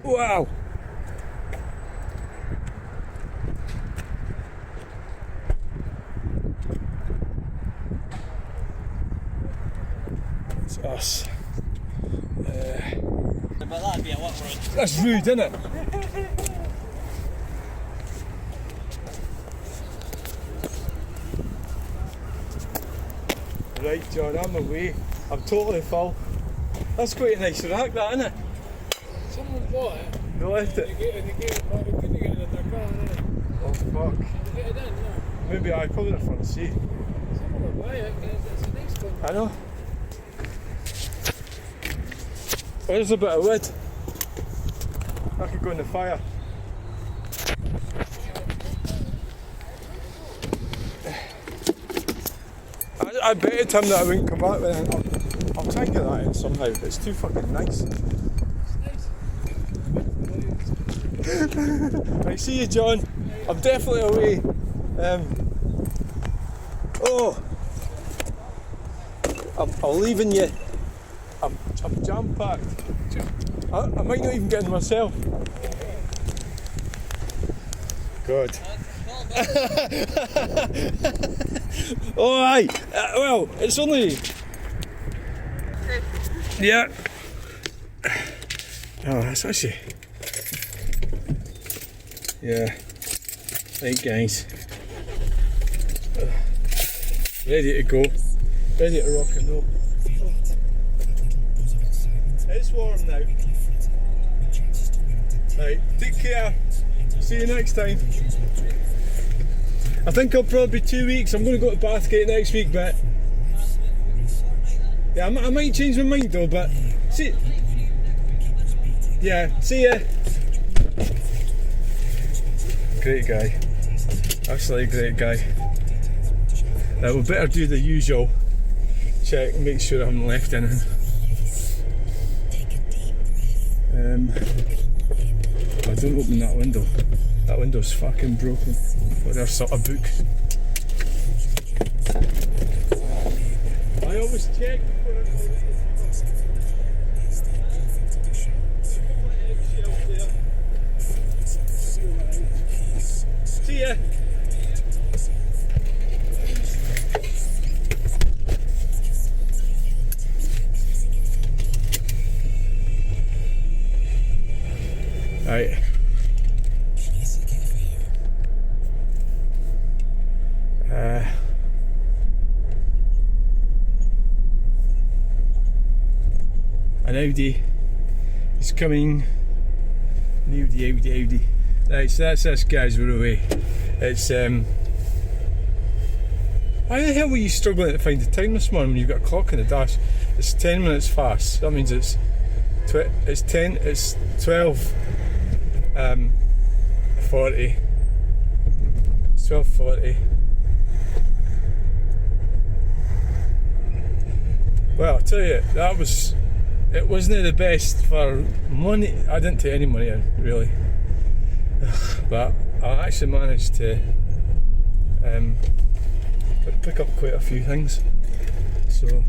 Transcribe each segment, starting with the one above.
Wow. It's us. But that'd be a lot rude. That's rude, isn't it? Right, John, I'm away. I'm totally full. That's quite a nice rack, that, isn't it? Someone bought it. They left it. And they gave it back. They couldn't get it in their car, innit? Oh, fuck. Did they get it in? No. Maybe I probably the front seat. Someone will buy it. It's a nice one. I know. There's a bit of wood. I could go in the fire. I betted him that I wouldn't come back with it. I'll try and get that in somehow, but it's too fucking nice. It's nice. Right, see you, John. I'm definitely away. I'm leaving you. I'm jam-packed. I might not even get in myself. Good. Oh aye, well, it's only... Yeah. Oh, that's actually... Yeah. Right guys. Ready to go. Ready to rock and roll. It's warm now. Right, take care. See you next time. I think I'll probably be 2 weeks. I'm going to go to Bathgate next week, but yeah, I might change my mind though. But see, yeah, see ya. Great guy, absolutely great guy. Now we better do the usual check, make sure I haven't left anything. Oh, don't open that window. That window's fucking broken. Or there's sort of book. I always check before I go. See ya. Right. An Audi is coming. An Audi. Right, so that's us guys, we're away. It's why the hell were you struggling to find the time this morning when you've got a clock in the dash? It's 10 minutes fast. That means it's 12 40. It's 12:40. Well, I'll tell you, it wasn't the best for money. I didn't take any money in, really. But I actually managed to pick up quite a few things. So,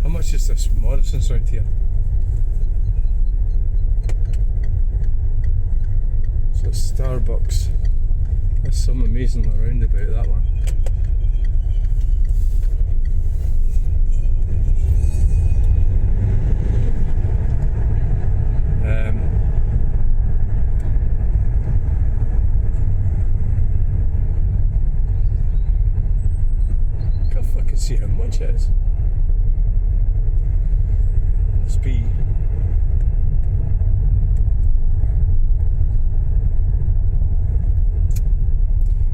how much is this Morrison around here? So Starbucks. There's some amazing around about that one. Can't fucking see how much it is. Must be.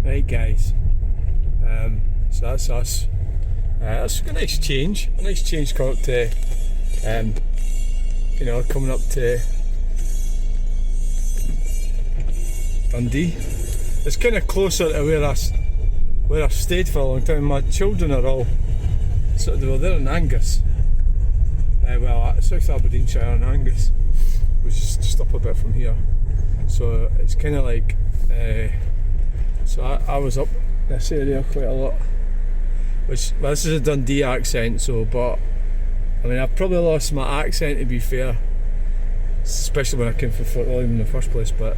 Right guys, so that's us. That's a nice change coming up to, coming up to Dundee. It's kind of closer to where I've stayed for a long time. My children are all they're in Angus. South Aberdeenshire and Angus, which is just up a bit from here. So it's kind of like. So I was up this area quite a lot, this is a Dundee accent, but I mean I've probably lost my accent to be fair, especially when I came for Fort William in the first place. But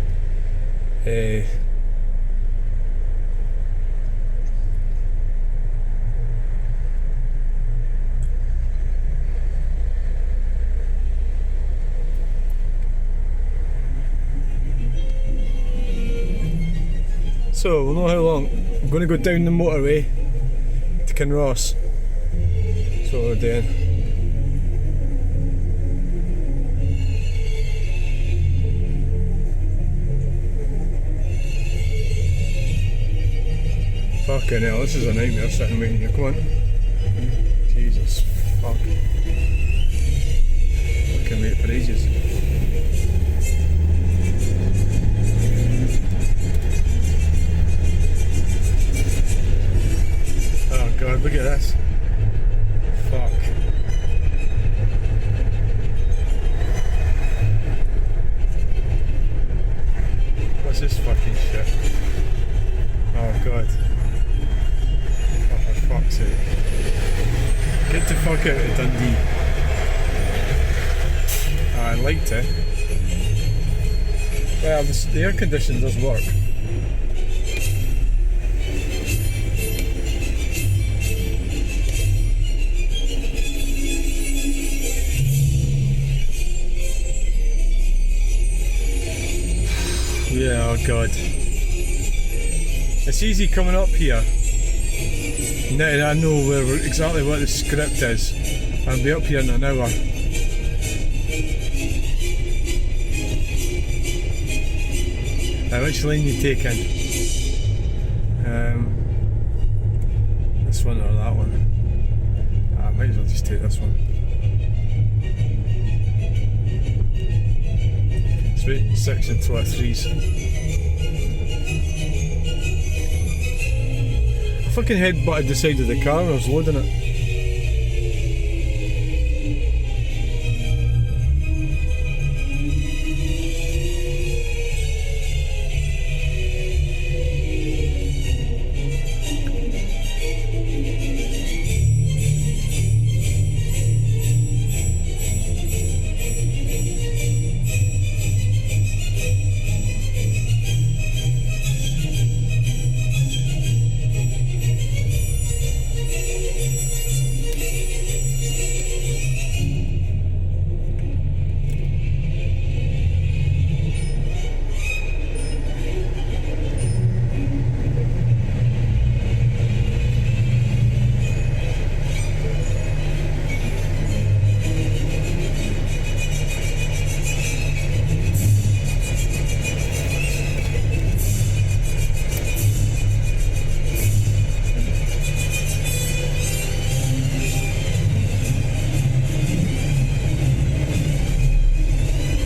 so we'll know how long. I'm going to go down the motorway to Kinross. That's what we're doing. Fucking hell, this is a nightmare sitting waiting here. Come on. Jesus, fuck. I can wait for ages. Oh god, look at this. Fuck. What's this fucking shit? Oh god. Oh, for fuck's sake. Get the fuck out of Dundee. I liked it. Well, the air conditioning does work. Yeah, oh god. It's easy coming up here. Now that I know exactly what the script is, I'll be up here in an hour. Which lane you taking? This one or that one? I might as well just take this one. Sweet, 6 and 12 threes. I fucking headbutted the side of the car when I was loading it.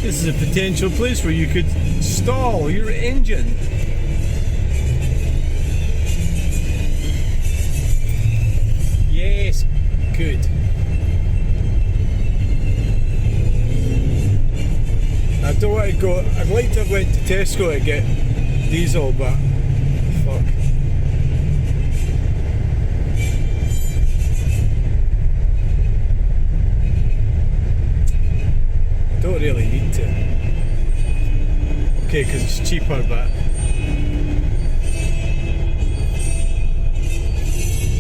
This is a potential place where you could stall your engine. Yes, good. I don't want to go. I'd like to have went to Tesco to get diesel, but fuck. Don't really need to. Okay, because it's cheaper, but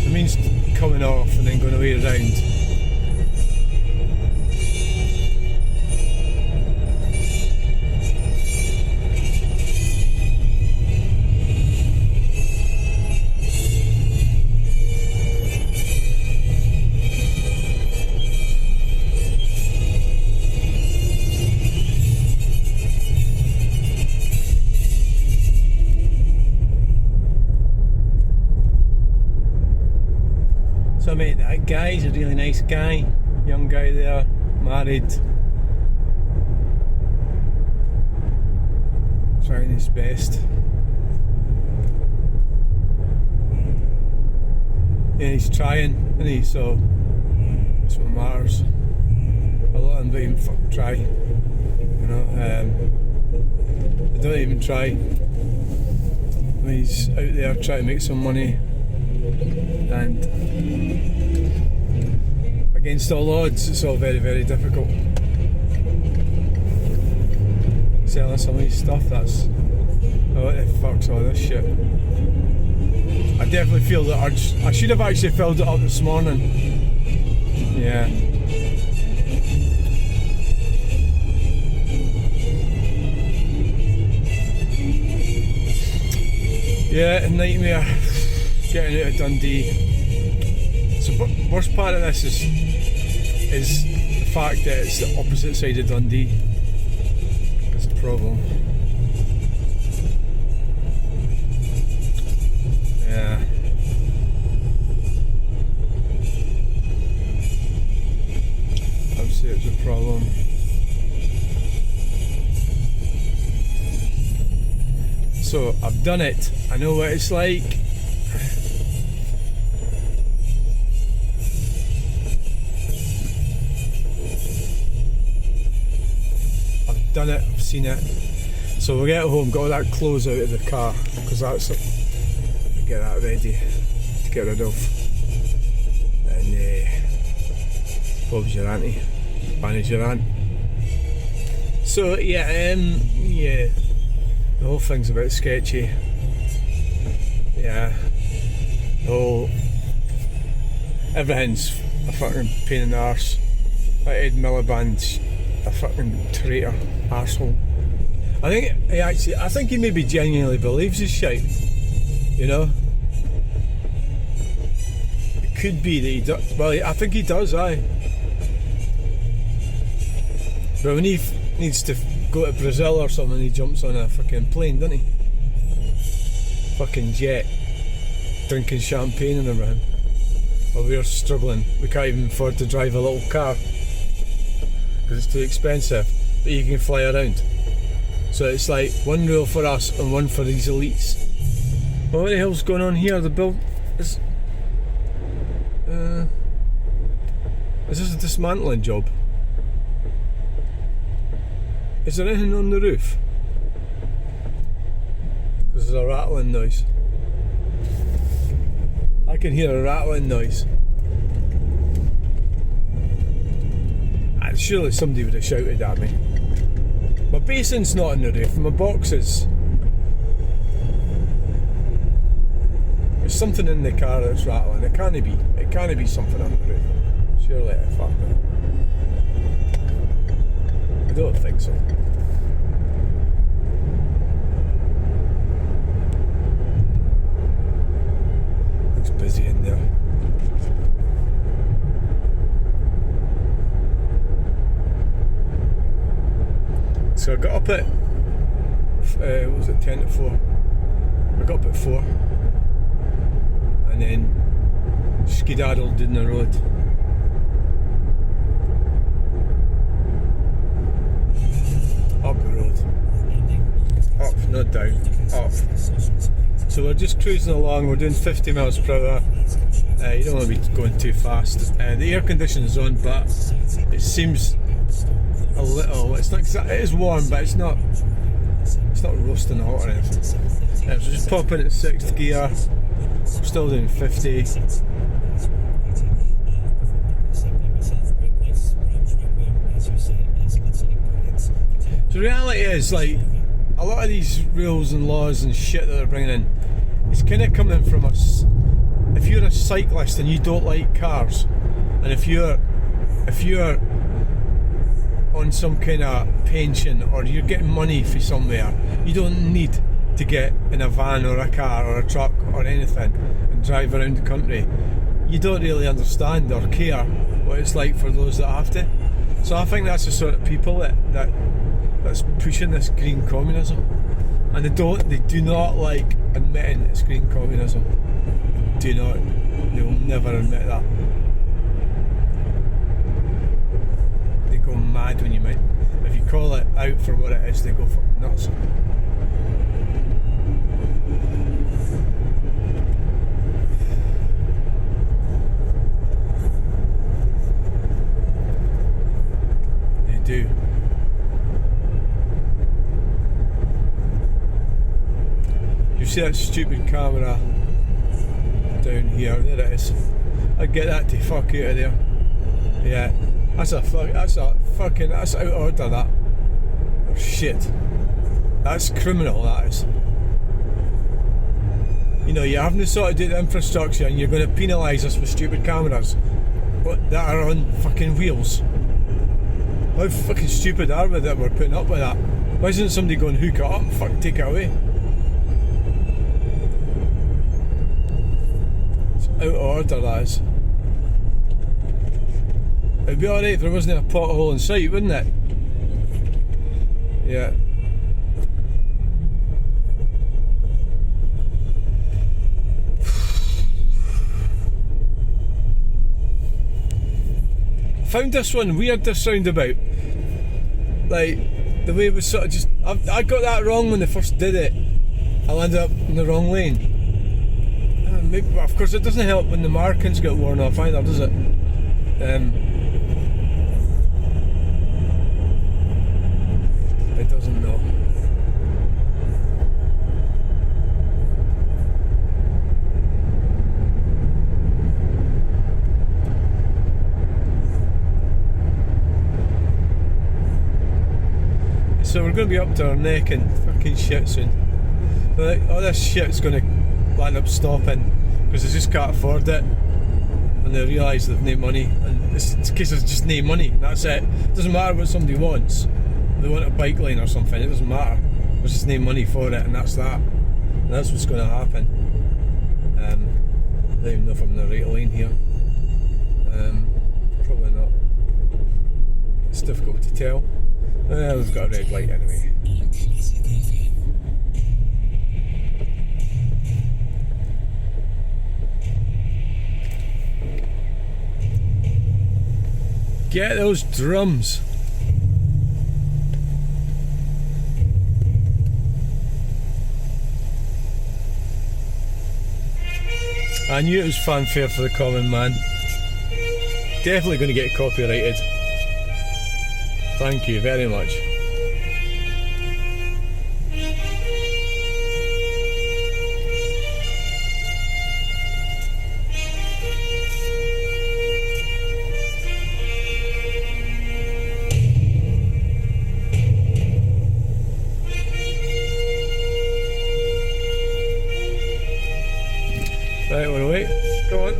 it means coming off and then going away around. So I met that guy, he's a really nice guy, young guy there, married, trying his best. Yeah, he's trying, isn't he? So that's what matters. A lot of them don't even try, you know. They don't even try. I mean, he's out there trying to make some money, and against all odds, it's all very, very difficult. selling some of his stuff. That's what the fuck's all this shit. I definitely feel the urge. I should have actually filled it up this morning. Yeah. Yeah, a nightmare getting out of Dundee. So worst part of this is the fact that it's the opposite side of Dundee. That's the problem. Yeah. Obviously it's a problem. So I've done it. I know what it's like. I've done it. I've seen it. So we'll get home, got all that clothes out of the car because that's it. Get that ready to get rid of. And Bob's your auntie. Fanny's your aunt. So yeah, yeah. The whole thing's a bit sketchy. Yeah. Everything's a fucking pain in the arse. Like Ed Miliband's a fucking traitor, arsehole. I think he maybe genuinely believes his shit. You know? It could be that he does. Well, I think he does, aye. But when he needs to go to Brazil or something, he jumps on a fucking plane, doesn't he? Fucking jet. Drinking champagne and everything. While we're struggling. We can't even afford to drive a little car. Because it's too expensive. But you can fly around. So it's like one rule for us and one for these elites. Well, what the hell's going on here? The build is this a dismantling job? Is there anything on the roof? Because there's a rattling noise. I can hear a rattling noise. And surely somebody would have shouted at me. My basin's not on the roof, my box is. There's something in the car that's rattling. It can't be something on the roof. Surely I fucked it. I don't think so. Looks busy in there. So I got up at, what was it, 10 to 4? I got up at 4 and then skedaddled in the road. Up the road. Up, not down. Up. So we're just cruising along, we're doing 50 miles per hour. You don't want to be going too fast. The air conditioning's on, but it seems a little, it's not exactly, it is warm, but it's not roasting hot or anything. So just pop in at 6th gear, still doing 50. So the reality is, like, a lot of these rules and laws and shit that they're bringing in, it's kind of coming from us. If you're a cyclist and you don't like cars, and if you're on some kind of pension or you're getting money for somewhere, you don't need to get in a van or a car or a truck or anything and drive around the country. You don't really understand or care what it's like for those that have to. So I think that's the sort of people that's pushing this green communism, and they do not like admitting it's green communism. They will never admit that. They go mad when you might. If you call it out for what it is, they go for nuts. They do. You see that stupid camera down here? There it is. I'd get that to fuck out of there. Yeah, that's out of order, that. Oh, shit. That's criminal, that is. You know, you haven't sorted out the infrastructure and you're going to penalise us with stupid cameras that are on fucking wheels. How fucking stupid are we that we're putting up with that? Why isn't somebody going hook it up and fucking take it away? It's out of order, that is. It'd be alright if there wasn't a pothole in sight, wouldn't it? Yeah. Found this one weird, this roundabout. Like, the way it was sort of just... I got that wrong when they first did it. I landed up in the wrong lane. Maybe, of course, it doesn't help when the markings get worn off either, does it? It doesn't know. So we're going to be up to our neck in fucking shit soon. Like, all this shit's going to end up stopping because they just can't afford it, and they realise they've no money, and it's a case of just no money, and that's it. It doesn't matter what somebody wants. If they want a bike lane or something, it doesn't matter. There's just no money for it, and that's that. And that's what's going to happen. I don't even know if I'm in the right lane here. Probably not. It's difficult to tell. We've got a red light anyway. Get those drums. I knew it was fanfare for the common man. Definitely going to get copyrighted. Thank you very much. Right, we're away. Go on.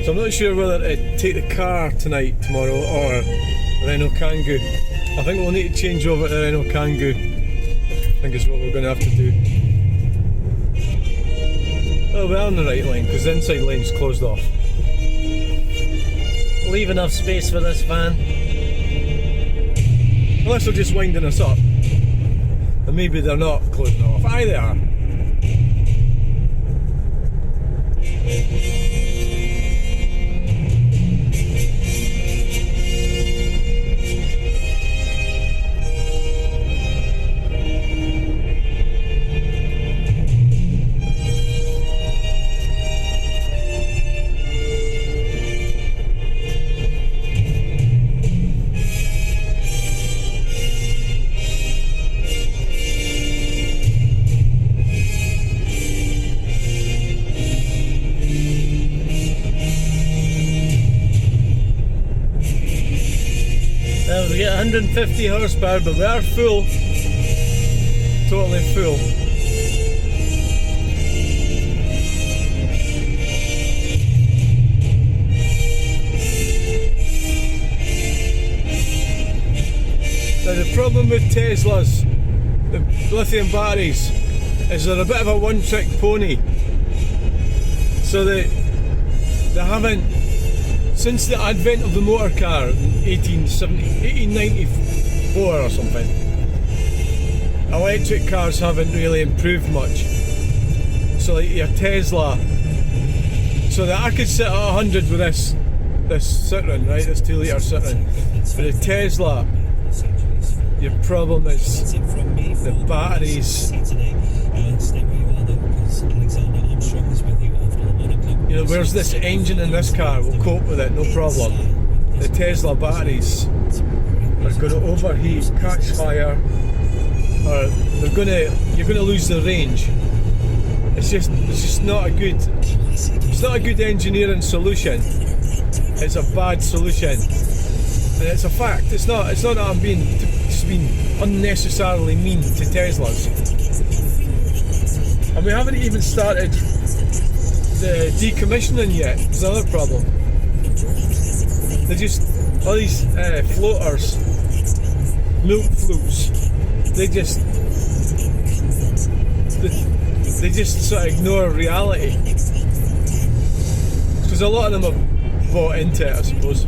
So I'm not sure whether to take the car tonight, tomorrow, or the Renault Kangoo. I think we'll need to change over to the Renault Kangoo. I think is what we're going to have to do. Oh, we're on the right lane because the inside lane's closed off. Leave enough space for this van. Unless they're just winding us up. And maybe they're not closing it off. Aye, they are. We get 150 horsepower, but we are full. Totally full. Now the problem with Teslas, the lithium batteries, is they're a bit of a one-trick pony. So they haven't, since the advent of the motor car in 1894 or something, electric cars haven't really improved much. So like your Tesla, so that I could sit at 100 with this Citroen, right, this 2 litre Citroen. But the Tesla, your problem is the batteries. You know, whereas this engine in this car will cope with it, no problem. The Tesla batteries are going to overheat, catch fire, or you're going to lose the range. It's just not a good. It's not a good engineering solution. It's a bad solution, and it's a fact. It's not that I'm being to been unnecessarily mean to Teslas. And we haven't even started the decommissioning yet. It's another problem. They just, all these floaters, milk floats, they just sort of ignore reality. Because a lot of them have bought into it, I suppose.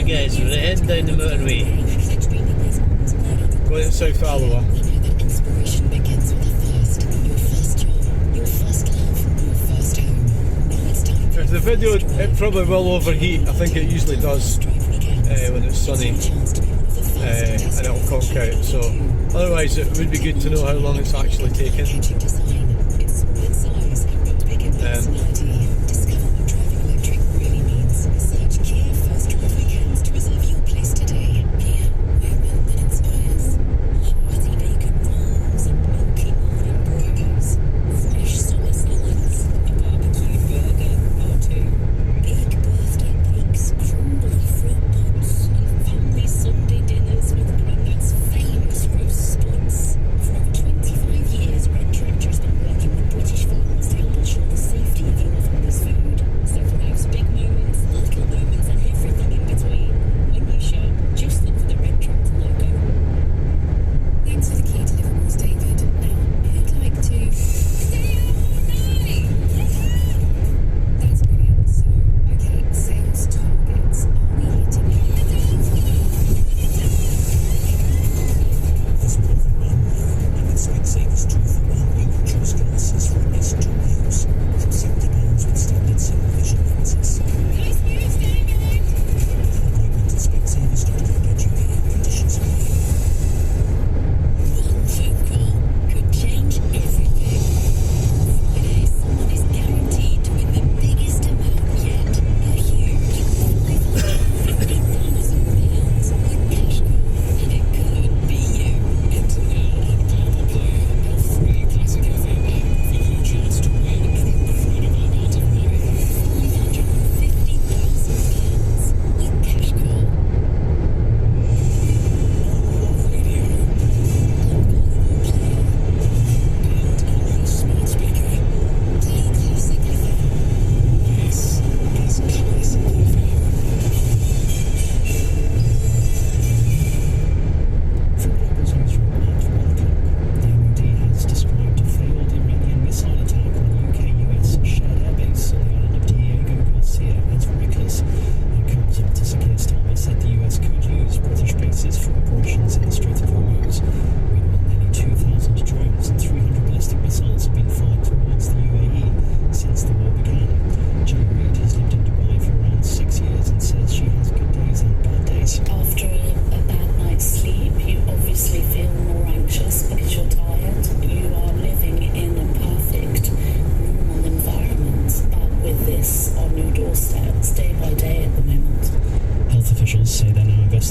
Guys, we're heading down the motorway. Going to South Alloa. If the video, it probably will overheat. I think it usually does when it's sunny, and it'll conk out. So otherwise it would be good to know how long it's actually taken.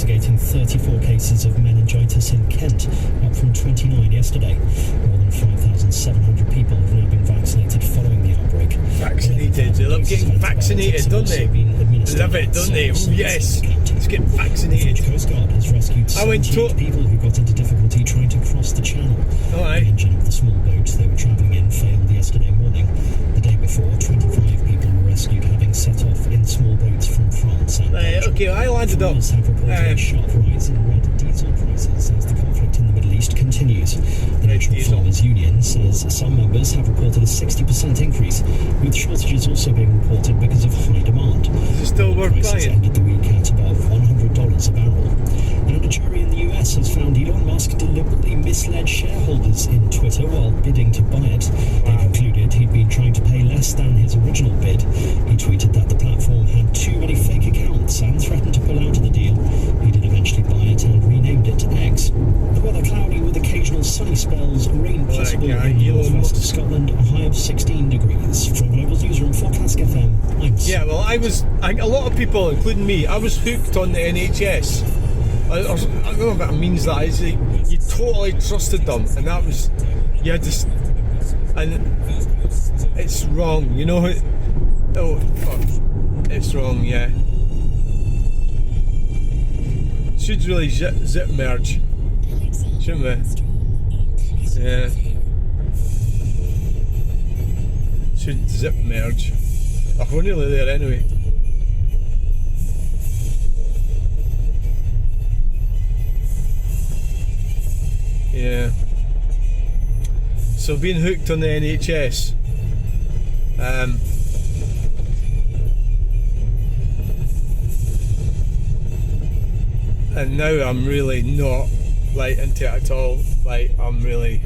investigating 34 cases of meningitis in Kent, up from 29 yesterday. More than 5,700 people have now been vaccinated following the outbreak. Vaccinated. They love getting vaccinated, don't they? Love it, don't they? Oh yes, let's get vaccinated. The Coast Guard has rescued 78 people who got into difficulty trying to cross the channel. Oh, aye. The engine of the small boat they were travelling in failed yesterday morning. The day before, 25 people were rescued having set off in small boats from France and Belgium. Okay, I landed up. Have reported a sharp rise in red diesel prices as the conflict in the Middle East continues. The Agricultural diesel. Farmers Union says some members have reported a 60% increase, with shortages also being reported because of high demand. Is it still worth Prices buying? ended the week at above $100 a barrel. And a jury in the US has found Elon Musk deliberately misled shareholders in Twitter while bidding to buy it. They concluded he'd been trying to pay less than his original bid. He tweeted that the platform had too many fake accounts and threatened to pull out of the deal. He did eventually buy it and renamed it to X. The weather cloudy with occasional sunny spells, rain possible in the northwest of Scotland, a high of 16 degrees. From Global's newsroom for Cask FM, I'm Yeah, well, a lot of people, including me, I was hooked on the NHS. I don't know what it means that is. You totally trusted them, and that was, you had to, and it's wrong, you know. Oh fuck, it's wrong, yeah. Should really zip merge, shouldn't we? Yeah. Should zip merge. Oh, we're nearly there anyway. Yeah. So being hooked on the NHS, and now I'm really not like into it at all. Like I'm really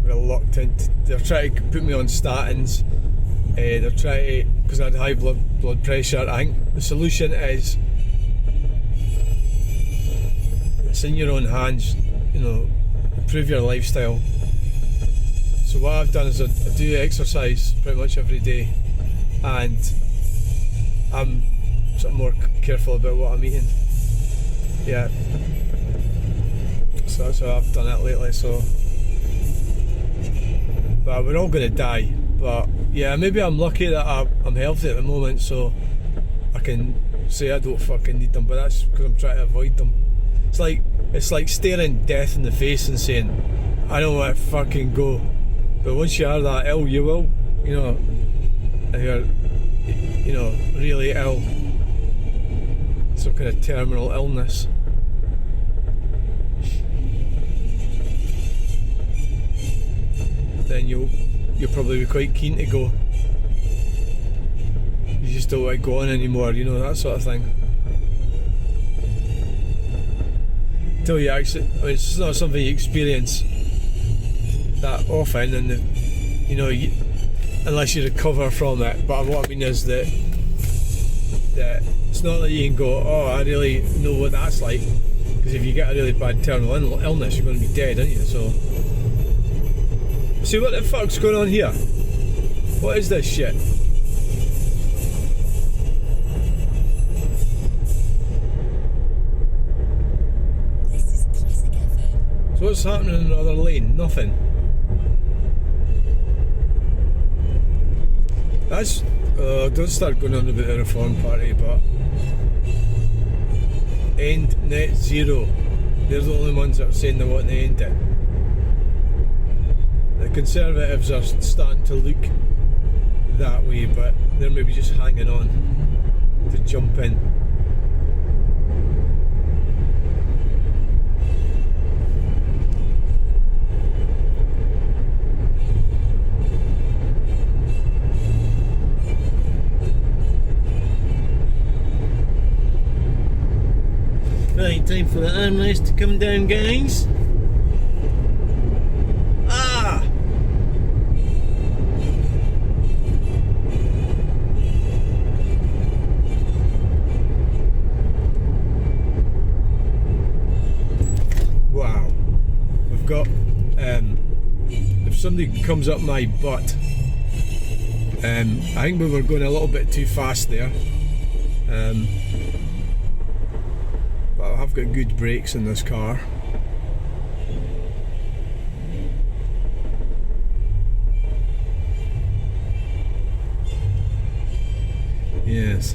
reluctant. They're trying to put me on statins. They're trying to, because I had high blood pressure. I think the solution is it's in your own hands. You know, improve your lifestyle. So what I've done is I do exercise pretty much every day, and I'm sort of more careful about what I'm eating. Yeah. So that's how I've done it lately. So, but we're all going to die. But yeah, maybe I'm lucky that I'm healthy at the moment, so I can say I don't fucking need them. But that's because I'm trying to avoid them. It's like staring death in the face and saying, I don't want to fucking go. But once you are that ill, you will. You know, if you're, you know, really ill, some kind of terminal illness. Then you'll probably be quite keen to go. You just don't want to go on anymore, you know, that sort of thing. Until you actually, I mean, it's not something you experience that often, and you know, unless you recover from it. But what I mean is that it's not that you can go, oh, I really know what that's like, because if you get a really bad terminal illness, you're going to be dead, aren't you? So, see what the fuck's going on here? What is this shit? So what's happening in another lane? Nothing. That's don't start going on about the Reform Party, but end net zero. They're the only ones that are saying they want to end it. The Conservatives are starting to look that way, but they're maybe just hanging on to jump in. Right, time for the armrest to come down, guys. Ah! Wow. We've got, if somebody comes up my butt, I think we were going a little bit too fast there. But I've got good brakes in this car. Yes.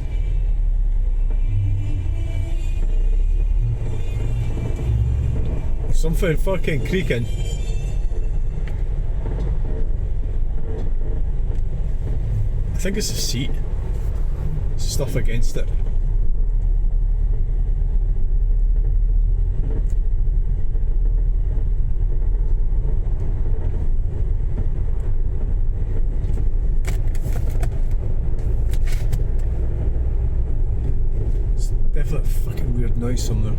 Something fucking creaking. I think it's the seat. It's stuff against it. noise somewhere.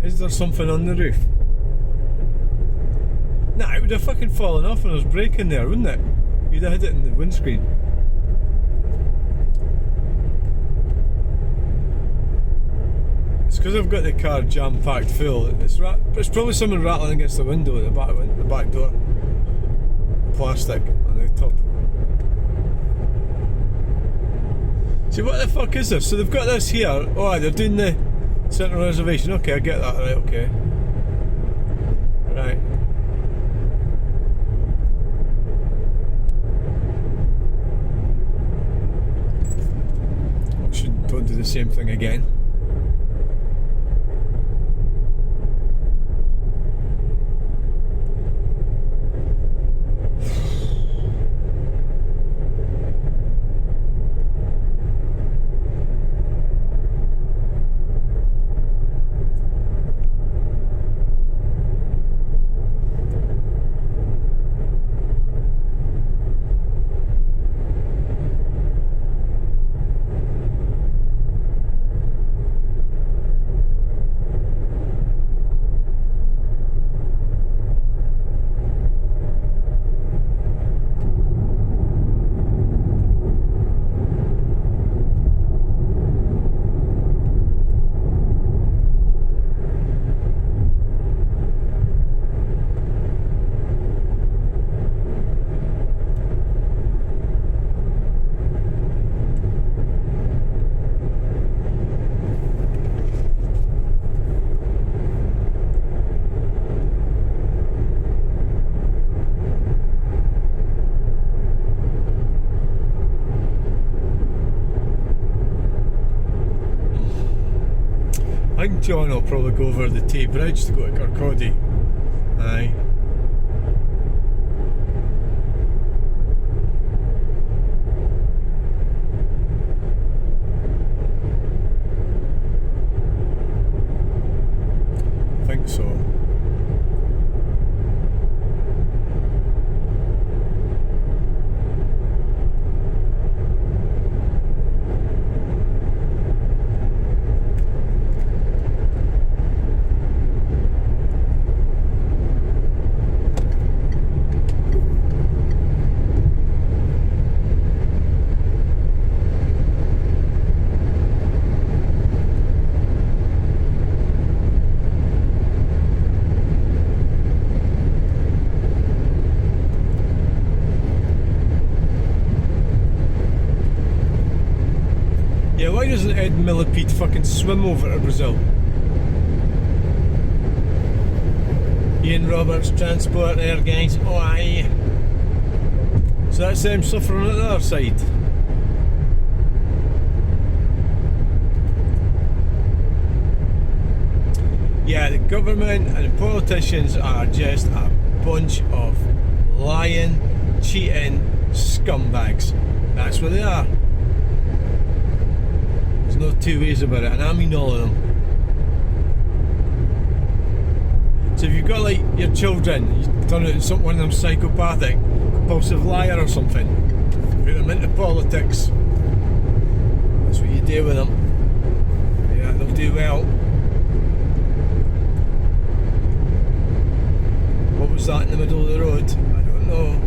Is there something on the roof? Nah, it would have fucking fallen off when I was braking there, wouldn't it? You'd have hit it in the windscreen. It's because I've got the car jam-packed full. It's probably something rattling against the window at the back door. Plastic on the top. See, what the fuck is this? So they've got this here. Oh, they're doing the central reservation. Okay, I get that. Right, okay. Right. Don't do the same thing again. I think John will probably go over the Tay Bridge to go to Kirkcaldy. Aye. I think so. Yeah, why doesn't Ed Millipede fucking swim over to Brazil? Ian Roberts, Transport there, guys. Oh, aye. So that's them suffering at the other side. Yeah, the government and the politicians are just a bunch of lying, cheating scumbags. That's what they are. There's no two ways about it, and I mean all of them. So if you've got like your children, you turn out one of them psychopathic, compulsive liar or something, put them into politics. That's what you do with them. Yeah, they'll do well. What was that in the middle of the road? I don't know.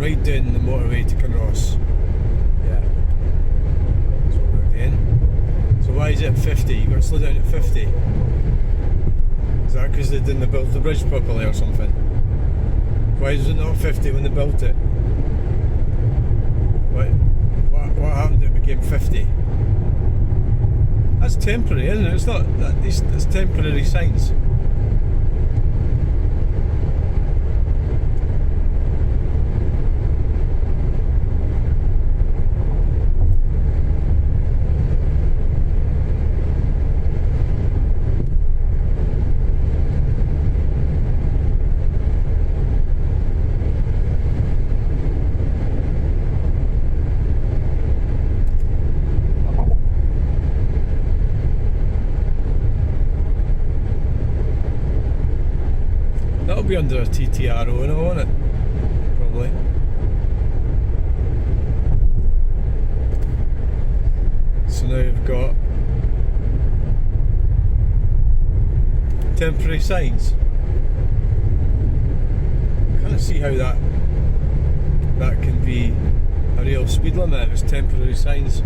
right down the motorway to Kinross. Yeah. That's what we're doing. So why is it at 50? You've got to slow down at 50. Is that because they didn't build the bridge properly or something? Why is it not 50 when they built it? What happened? It became 50. That's temporary, isn't it? It's not. It's temporary signs. That'll be under a TTRO now, won't it? Probably. So now you've got temporary signs. I can't see how that can be a real speed limit if it's temporary signs.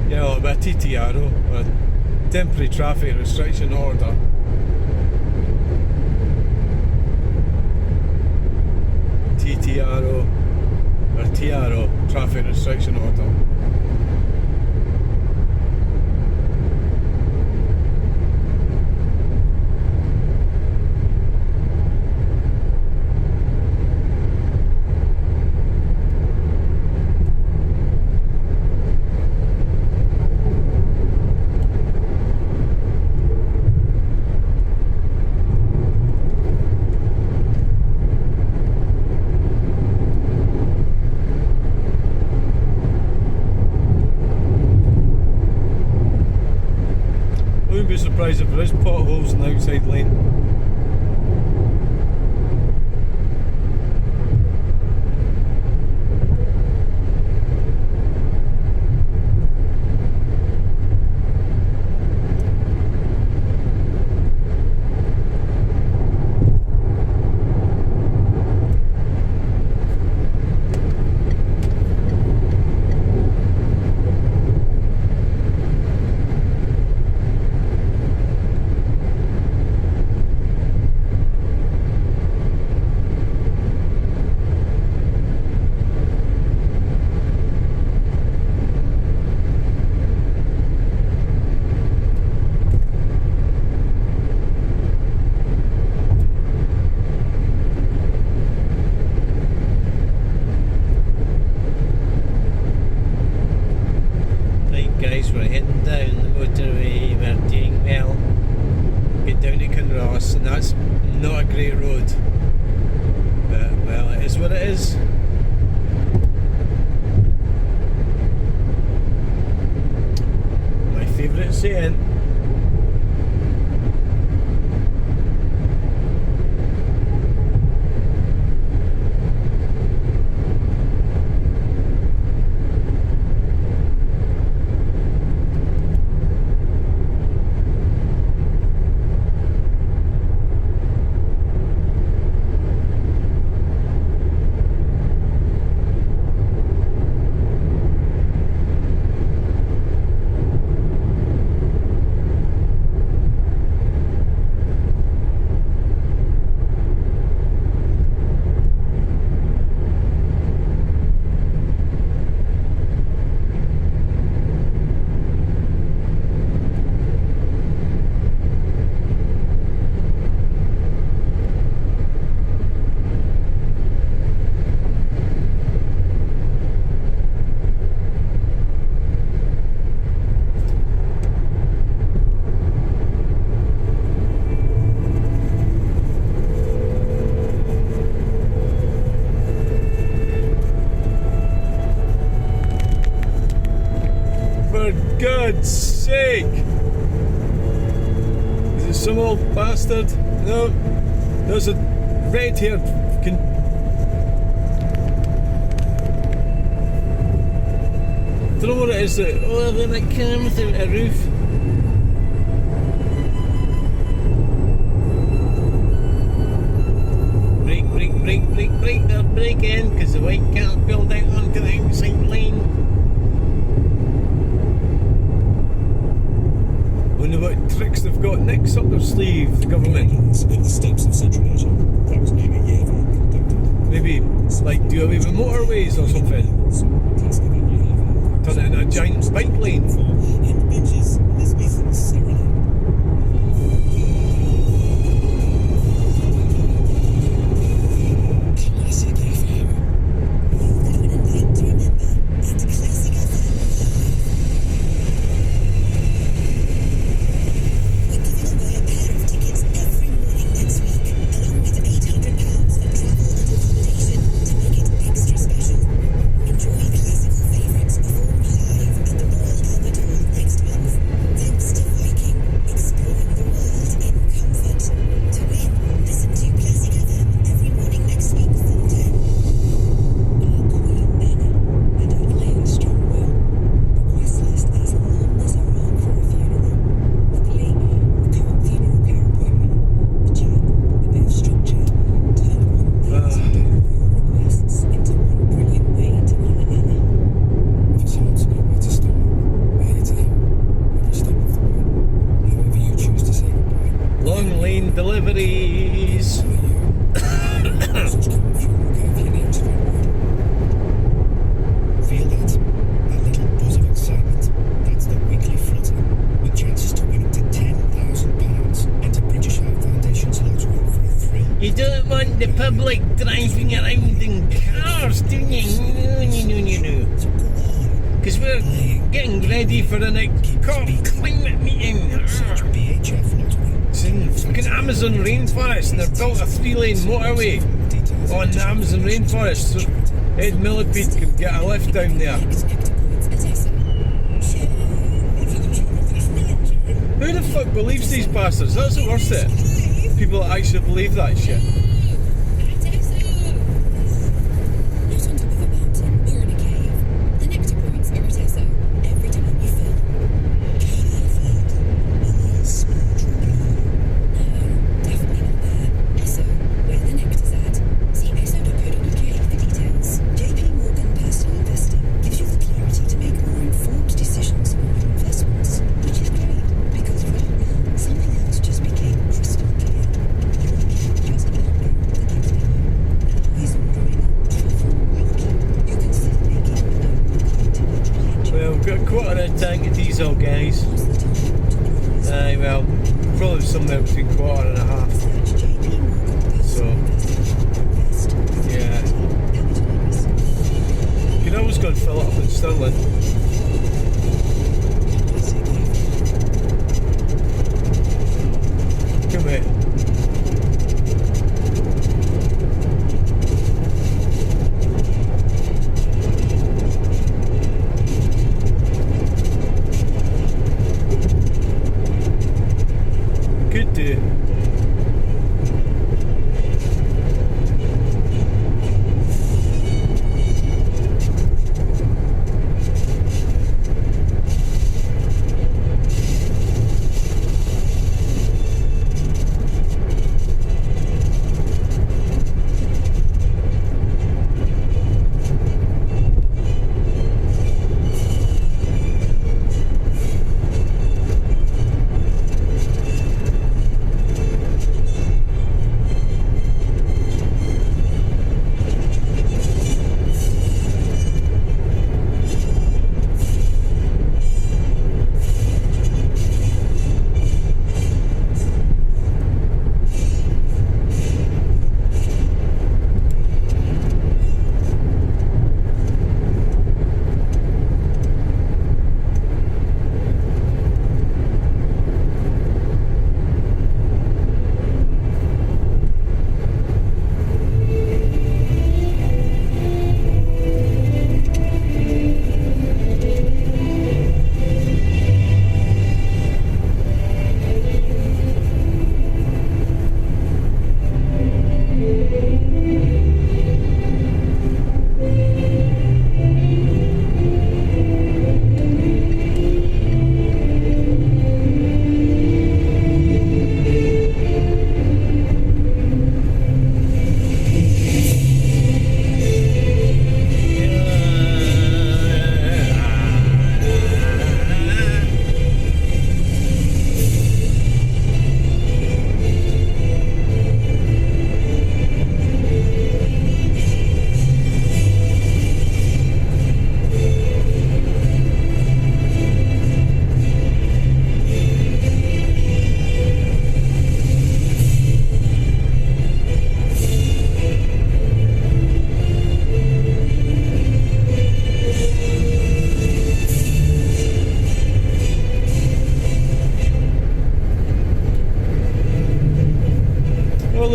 You know, a bit of TTRO, or a temporary traffic restriction order. TTRO or TRO, traffic restriction order. Wouldn't be surprised if there is potholes in the outside lane. We're heading down the motorway, we're doing well, get down to Kinross, and that's not a great road, but well, it is what it is. My favourite saying. God's sake! Is it some old bastard? No, there's a red-haired fucking... I don't know what it is. Oh, they're like killing without a roof. Brake, brake, brake. brake, they're braking because the white car pulled out onto the outside lane. Wonder what tricks they've got next up their sleeve, the government. In the steppes of Central Asia, that was nearly a year ago conducted. Maybe like do away with motorways or something. Turn it into a giant bike lane. In benches, this is serenade. Classic FM. An event to remember at Classic FM. We're giving away a pair of tickets every morning next week, along with £800 for travel and accommodation to make it extra special. Enjoy classical favourites performed live at the Royal Albert Hall next month. Thanks to Viking, exploring the world in comfort. To win, listen to Classic FM every morning next week from 10. Our Queen Mary and her iron strong will. Request list as long as her arm for a funeral. With Lee, a current funeral care appointment. The chat, a bit of structure. Turn 1,000 requests into one brilliant way to one another. If it's hard to know where to start, we're here to help. Every step of the way. However you choose to say goodbye. Long lane deliveries. So are you. Such current funeral care for your name's right word. Feel that? That little buzz of excitement? That's the weekly flutter, with chances to win up to £10,000. Enter British Heart Foundation's lottery for a thrill. You don't want the public driving around in cars, do you? No. So go on. Because we're getting ready for the next climate meeting. Search BHF lottery. It's in fucking Amazon rainforest and they've built a 3-lane motorway on the Amazon rainforest so Ed Millipede can get a lift down there. Who the fuck believes these bastards? That's the worst bit. People that actually believe that shit. Not on top of a mountain or in a cave. The nectar points are at Esso every time you fill. No, definitely not there. Esso, where the nectar's at. See esso.co.uk for details. JP Morgan Personal Investing gives you the clarity to make more informed decisions on your investments, which is great because right now something else just became crystal clear. You're just about to the next level. Always ordering up travel quickly. You consider making a note to a dry job. Well, we've got a quarter of a tank of diesel, guys. What's the time to close? Aye, well, probably somewhere between quarter and a half. Search JP Morgan Personal Investing. Invest. Yeah. Capital risk. You can always go and fill it up in Stirling. Come here. Good day.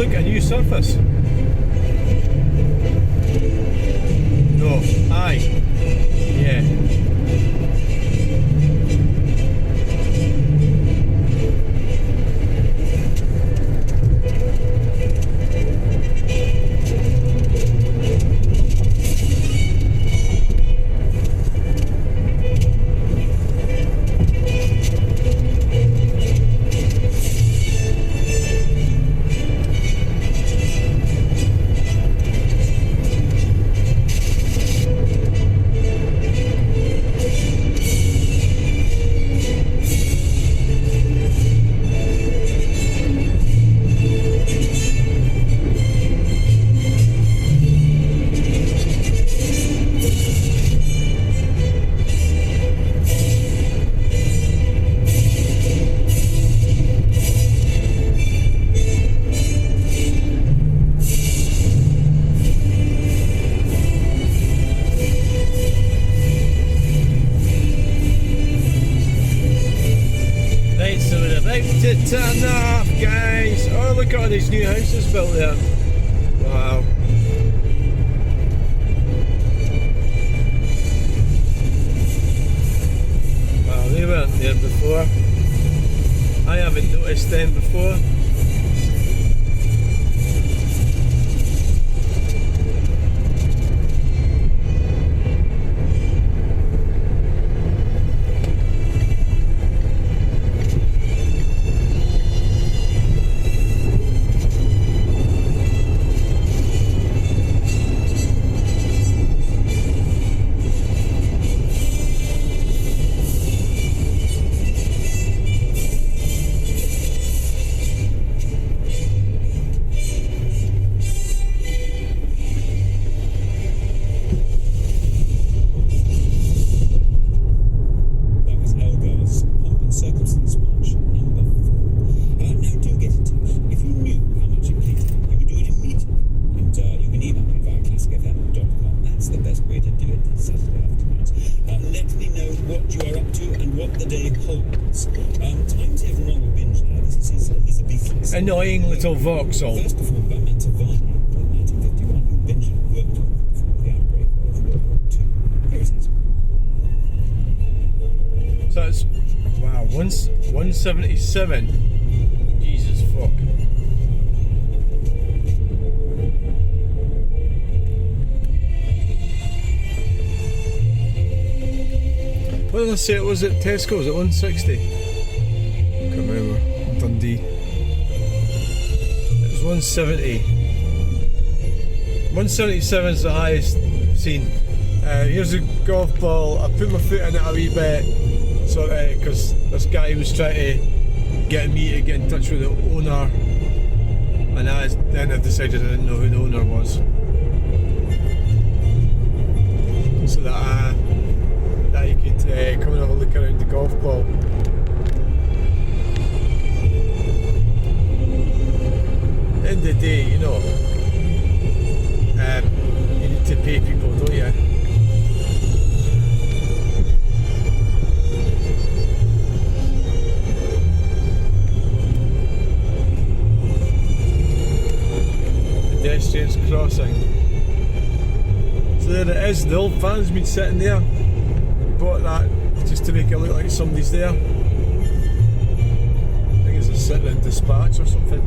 look at a new surface. No, aye. Yeah. To turn off, guys. Oh, look at all these new houses built there. Wow. Wow, they weren't there before. I haven't noticed them before. Annoying little Vauxhall. First performed by Mantovani in 1951, who Benjamin worked on before the outbreak of World War II. Here it is. So it's, wow, 177. Jesus fuck. What did I say it was at Tesco's at 160? Can't remember. Dundee. 170. 177 is the highest seen. Here's a golf ball. I put my foot in it a wee bit, so because this guy was trying to get me to get in touch with the owner, and then I decided I didn't know who the owner was, so that you could come and have a look around the golf ball. End of the day, you know, you need to pay people, don't you? Pedestrians crossing. So there it is, the old van's been sitting there. We bought that just to make it look like somebody's there. I think it's a sit-in dispatch or something.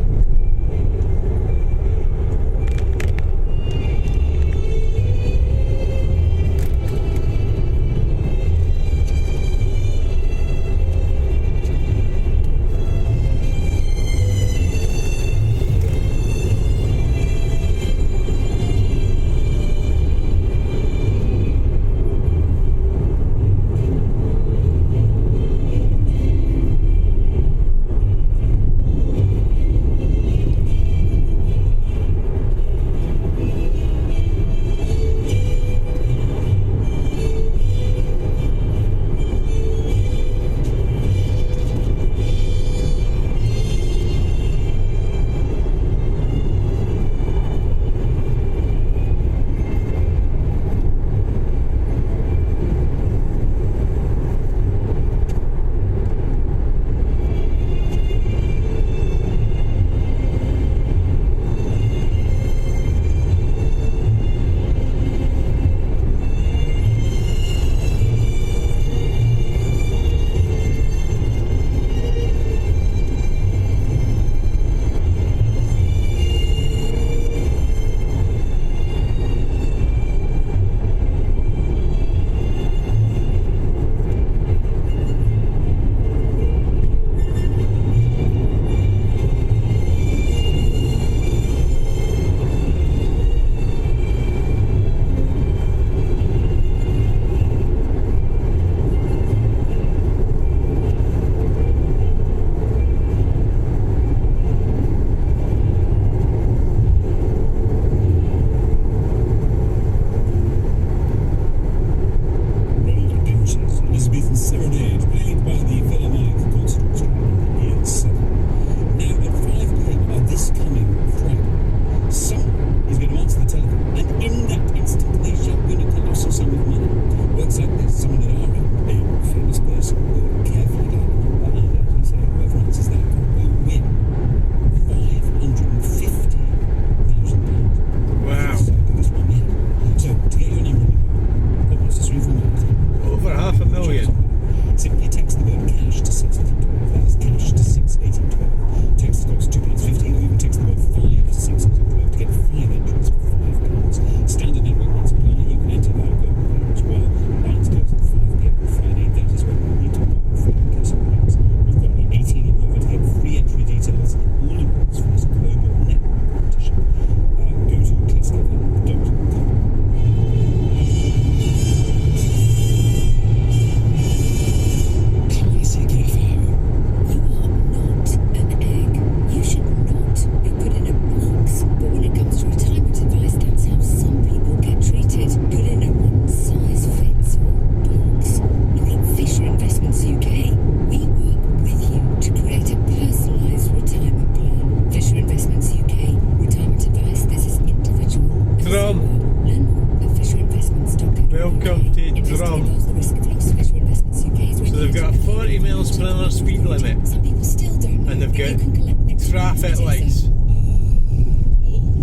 another speed limit, Some people still don't know and they've that you got can collect next to traffic the lights.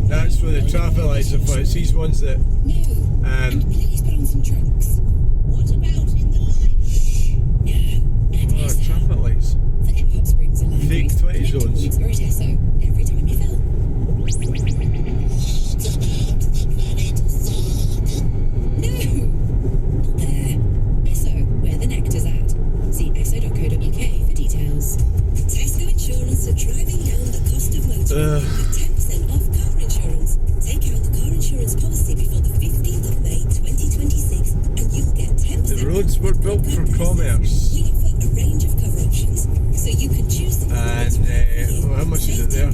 That's where the traffic lights are for. It's these ones that. No. And please put on some trunks. What about in the light? No. At Oh, Esso. traffic lights. Forget hot springs and lime Fake trees. 20 Connect zones. points are at Esso every time you fill. No. Not there. Esso, where the nectar's at. See esso.co.uk for details. Tesco Insurance are driving down the cost of motoring with 10% off car insurance. Take out the car insurance policy before the 15th of May 2026 and you'll get 10% The roads were built for commerce. We offer a range of cover options, so you can choose the And how much is it there?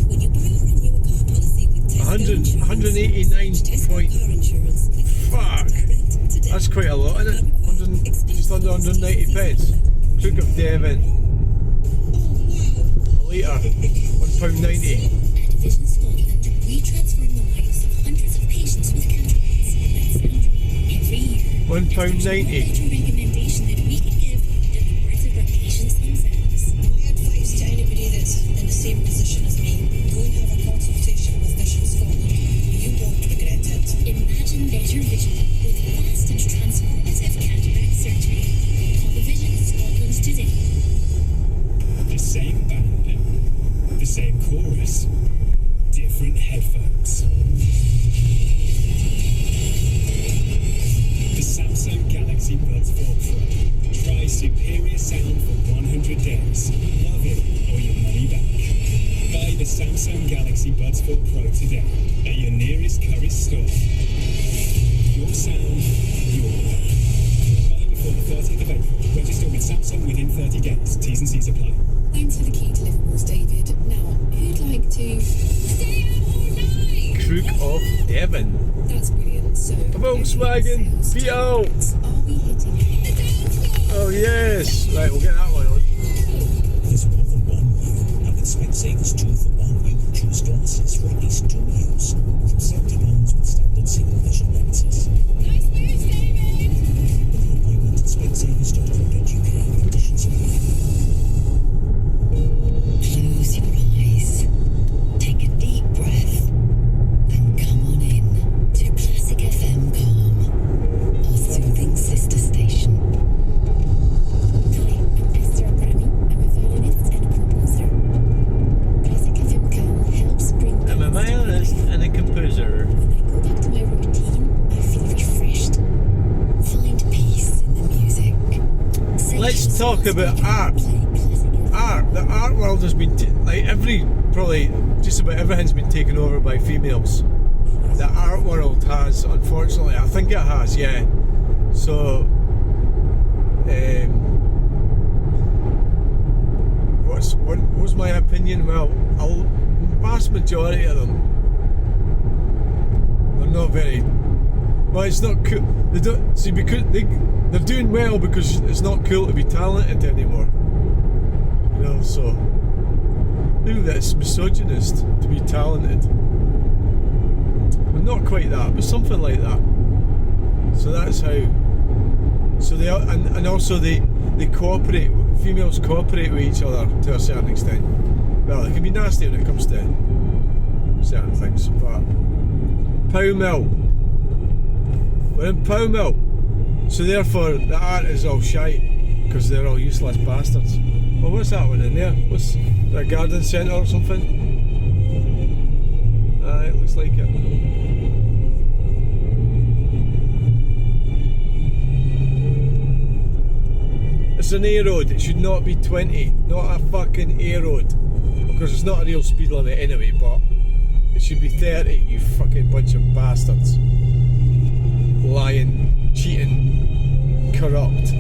when you buy or renew a car policy with Tesco 189 Tesco point. Car Insurance. Fuck! Direct today. That's quite a lot, isn't it? 100, just under 190 pence. Crook of Devon. A litre. £1.90. At Vision Scotland, we transform the lives of hundreds of patients with cataracts and syndrome every year. £1.90. Better recommendation that we can give than the words of our patients themselves. My advice to anybody that's in the same position as me, go and have a consultation with Vision Scotland. You won't regret it. Imagine better vision with fast and transformative cataract surgery. Call Vision Scotland today. The same band, the same chorus, different headphones. The Samsung Galaxy Buds 4 Pro. Try superior sound for 100 days. Love it or your money back. Buy the Samsung Galaxy Buds 4 Pro today at your nearest Currys store. Your sound, your band. Buy before the 30th of April. Register with Samsung within 30 days. T's and C's apply. Thanks for the key deliverables, David. Now, who'd like to stay out all night? Crook of Devon. That's brilliant. So, A Volkswagen sales Beetle. targets. Are we hitting the dance floor? Oh yes. Right, we'll get that one on. There's more than one you, and with Specsavers 2 for 1, you can choose glasses for at least 2 use. From £70 with standard single vision lenses. Nice news, David. Appointment at specsavers.co.uk. Conditions apply. Close your eyes. Take a deep breath. And come on in to Classic FM Calm, our soothing sister station. Hi, I'm Esther Abrami. I'm a violinist and a composer. Classic FM Calm helps bring I'm a violinist and a composer. When I go back to my routine, I feel refreshed. Find peace in the music. Let's talk about art. Art. The art world has been probably just about everything's been taken over by females. The art world has, unfortunately, I think it has, yeah. So, what's my opinion? Well, a vast majority of them, they're not very. Well, it's not cool. They don't see because they're doing well because it's not cool to be talented anymore. You know, so maybe that's misogynist to be talented. But not quite that, but something like that. So that's how. So they and also they cooperate. Females cooperate with each other to a certain extent. Well, it can be nasty when it comes to certain things, but Pow Mill. We're in Pow Mill, so therefore the art is all shite because they're all useless bastards. Well, what's that one in there? What's that, a garden centre or something? It looks like it. It's an A road. It should not be 20, not a fucking A road. Of course, it's not a real speed limit anyway, but it should be 30. You fucking bunch of bastards. Lying, cheating, corrupt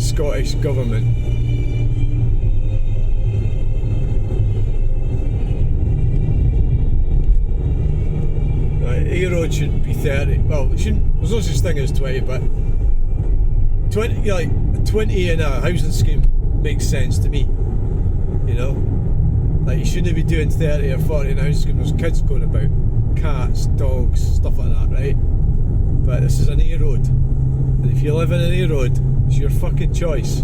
Scottish government. Right, A road should be 30. Well, it shouldn't. There's no such thing as 20, but 20, like 20 in a housing scheme makes sense to me. You know, like you shouldn't be doing 30 or 40 in a housing scheme. There's kids going about, cats, dogs, stuff like that, right? But this is an A road, and if you live in an A road, it's your fucking choice.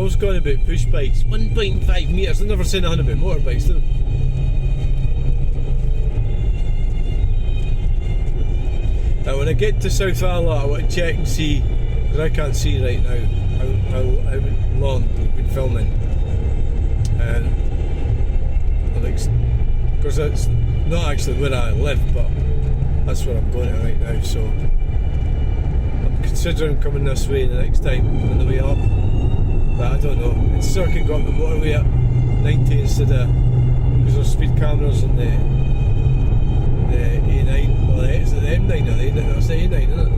always gone about push bikes. 1.5 metres. They've never said nothing about motorbikes, did they? Now when I get to South Alloa, I want to check and see, because I can't see right now how long we've been filming. And because it's not actually where I live, but that's where I'm going to right now, so I'm considering coming this way the next time on the way up, but I don't know. It's sort of got the motorway at 90 instead of, because there's speed cameras in the A9, well is it the M9 or the A9? That's the A9, isn't it?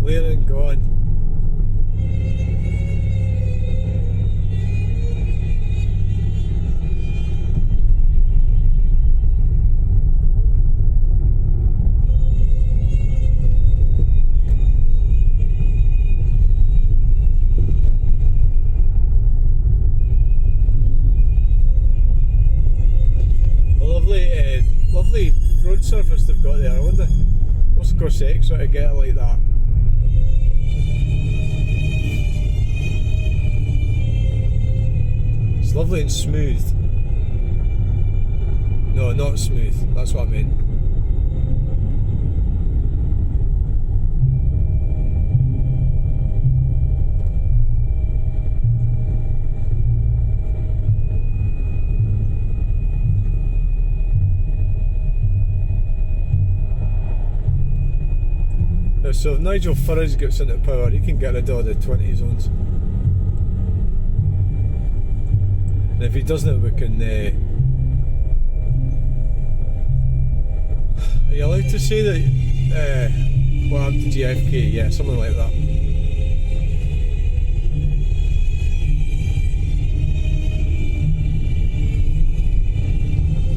Clear and gone. Lovely road surface they've got there. I wonder what's it cost extra to get it like that. It's lovely and smooth. No, not smooth. That's what I meant. So if Nigel Farage gets into power, he can get rid of all the 20 zones. And if he doesn't, we can... are you allowed to say that... what happened to GFK? Yeah, something like that.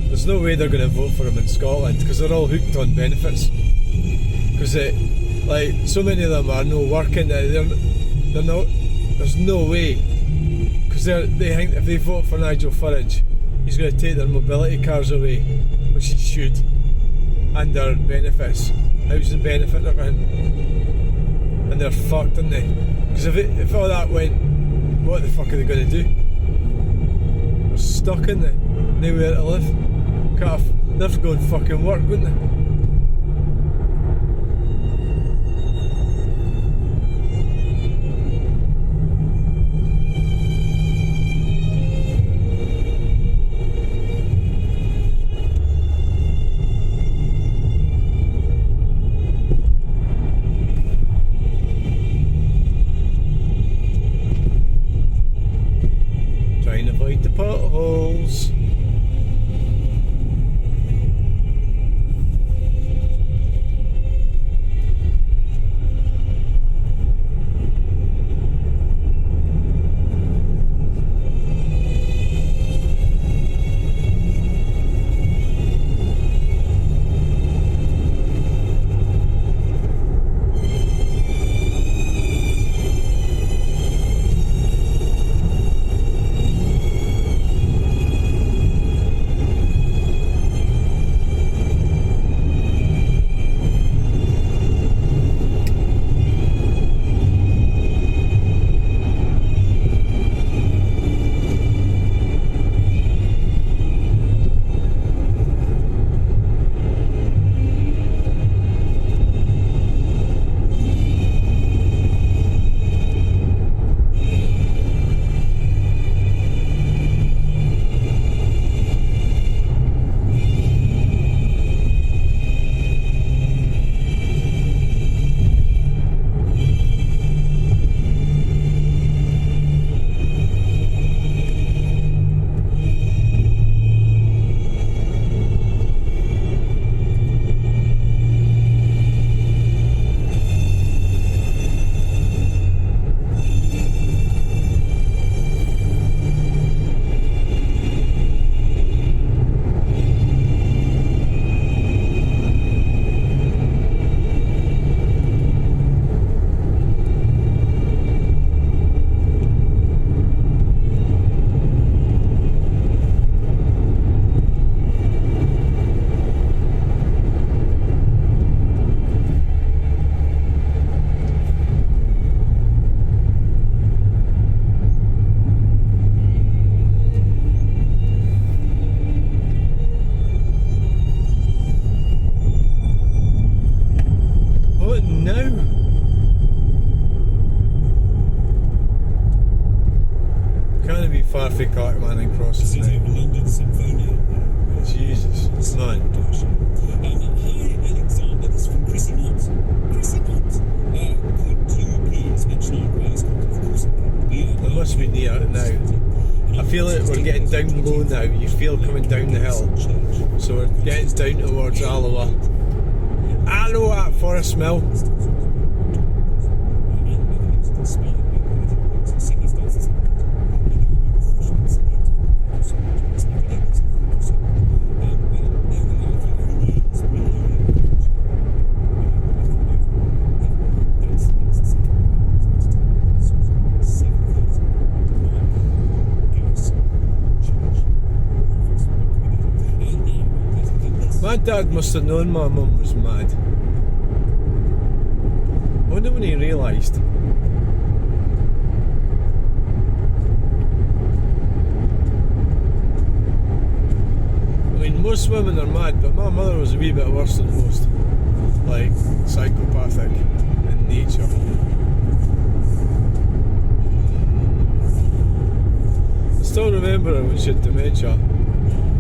There's no way they're going to vote for him in Scotland, because they're all hooked on benefits. Because like so many of them are no working. They're not. There's no way, because they think if they vote for Nigel Farage, he's going to take their mobility cars away, which he should, and their benefits, housing benefit, everything, and they're fucked, aren't they? Because if all that went, what the fuck are they going to do? They're stuck, in there, nowhere to live. They'd have to go and fucking work, wouldn't they? Trying to avoid the potholes. traffic light running across the City of London Symphonia. Jesus, man. Hi, Alexander. This is from Chrissy Knott. Chrissy Knott. Could you please mention our prize code? Of course I can. It must be near it now. I feel it, we're getting down low now. You feel coming down the hill. So we're getting down towards Alloa. Alloa at Forest Mill. My dad must have known my mum was mad. I wonder when he realised. I mean, most women are mad, but my mother was a wee bit worse than most. Like, psychopathic in nature. I still remember her when she had dementia.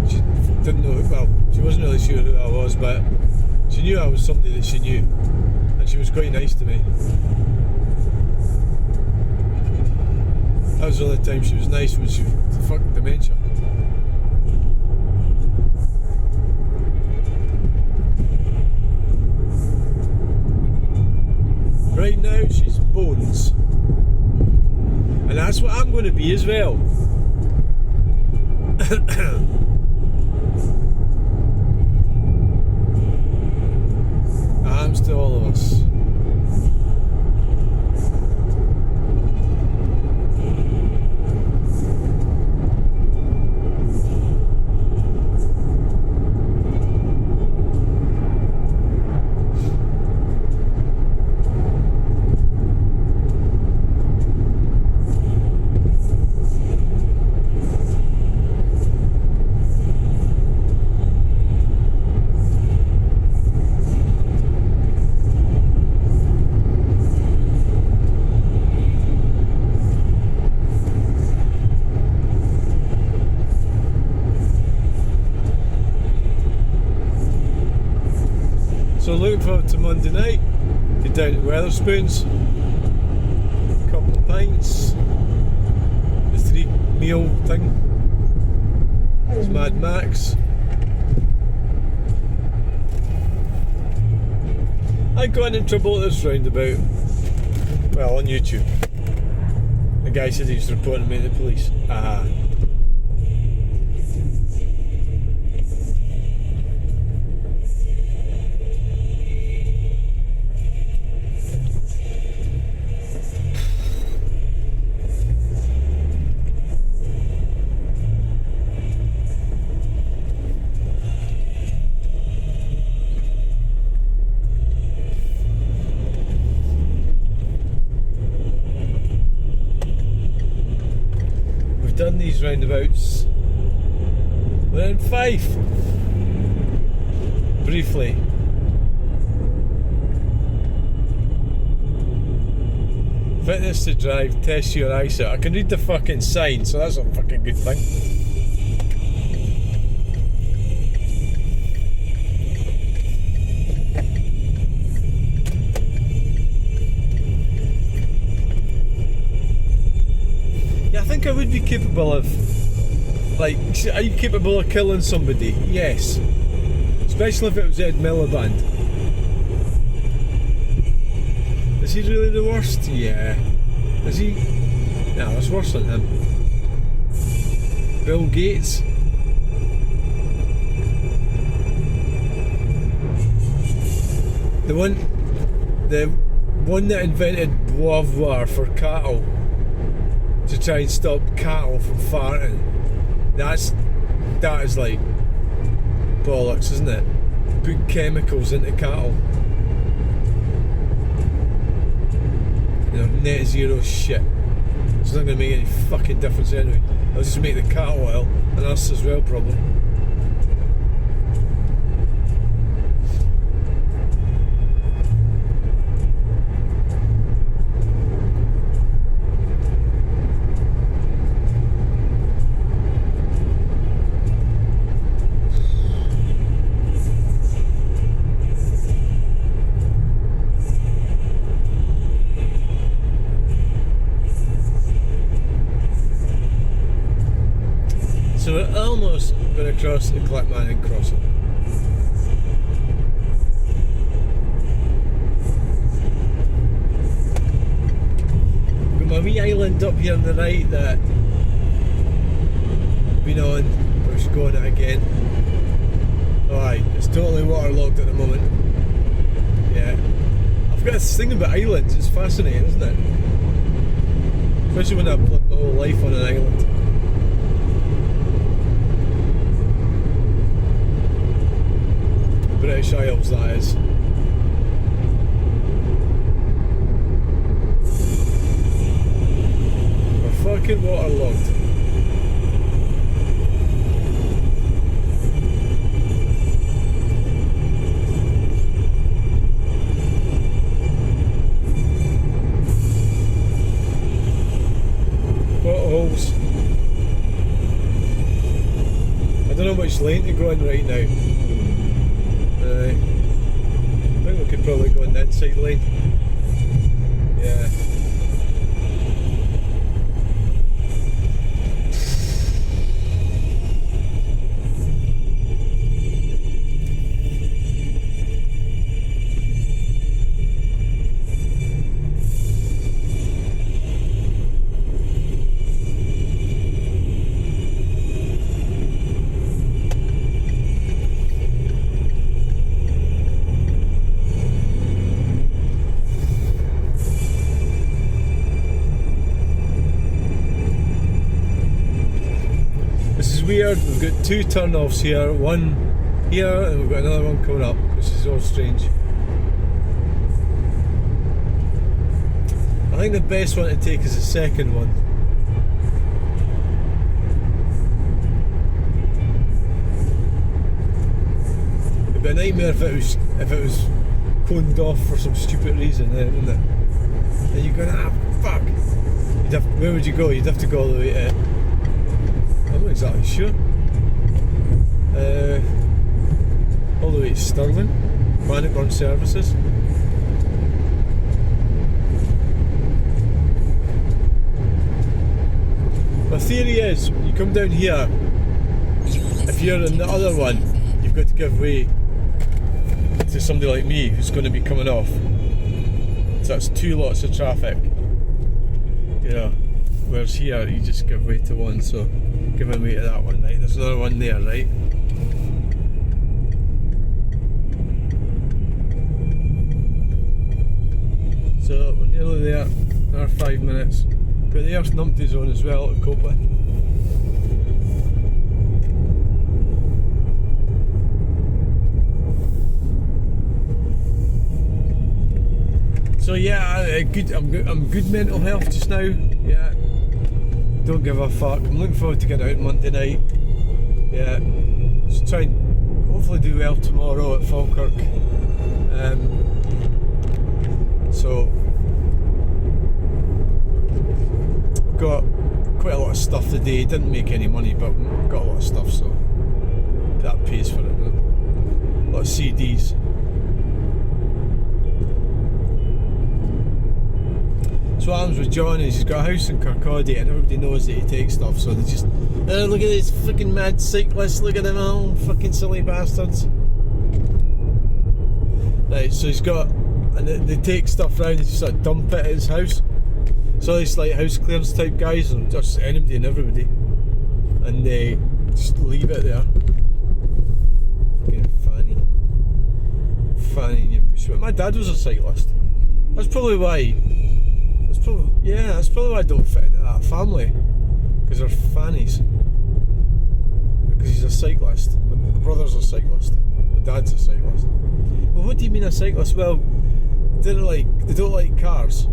She didn't know, well, she wasn't really sure who I was, but she knew I was somebody that she knew, and she was quite nice to me. That was the only time she was nice, when she was fucking dementia. Right now she's bones, and that's what I'm going to be as well. Arms to all of us. So looking forward to Monday night. Get down to Weatherspoons, a couple of pints, the 3 meal thing. It's Mad Max. I got in trouble at this roundabout. Well, on YouTube. The guy said he was reporting me to the police. Aha. Done these roundabouts. We're in Fife. Briefly. Fitness to drive, test your eyesight. I can read the fucking sign, so that's a fucking good thing. I think I would be capable of, like, are you capable of killing somebody? Yes. Especially if it was Ed Miliband. Is he really the worst? Yeah. Is he? No, it's worse than him. Bill Gates. The one that invented bois voir for cattle, to try and stop cattle from farting. That is like bollocks, isn't it? Put chemicals into cattle. You know, net zero shit. It's not going to make any fucking difference anyway. It'll just make the cattle ill, and us as well, probably. going across the Clackmannan crossing. Got my wee island up here on the right that I've been on, but we're going it again. Oh aye, it's totally waterlogged at the moment. Yeah. I've got this thing about islands, it's fascinating, isn't it? Especially when I've lived my whole life on an island. The British Isles, that is. We're fucking waterlogged. Potholes. I don't know which lane to go in right now. I think we could probably go in the inside lane. Yeah. Weird, we've got two turn-offs here, one here and we've got another one coming up, which is all strange. I think the best one to take is the second one. It'd be a nightmare if it was coned off for some stupid reason, wouldn't it? And you're going, fuck! Where would you go? You'd have to go all the way to I'm not exactly sure. All the way to Stirling, Bannockburn Services. My theory is, you come down here, if you're in the other one, you've got to give way to somebody like me who's going to be coming off. So that's two lots of traffic. You know, whereas here you just give way to one, so giving way to that one, right? There's another one there, right? So we're nearly there, another 5 minutes. Got the Earth Numpty zone as well to cope with. So yeah, I'm good mental health just now. Yeah. Don't give a fuck. I'm looking forward to getting out Monday night. Yeah. Just try and hopefully do well tomorrow at Falkirk. So got quite a lot of stuff today. Didn't make any money, but got a lot of stuff, so that pays for it. A lot of CDs. So what happens with John is he's got a house in Kirkcaldy and everybody knows that he takes stuff, so they just, oh, look at this fucking mad cyclist, look at them all, fucking silly bastards. Right, so he's got, and they take stuff round and just sort of dump it at his house. So these like house clearance type guys, and just anybody and everybody, and they just leave it there. Fucking fanny in your pushback. My dad was a cyclist. That's probably why. That's probably why I don't fit into that family, because they're fannies. Because he's a cyclist. My brother's a cyclist. My dad's a cyclist. Well, what do you mean a cyclist? Well, they don't like cars.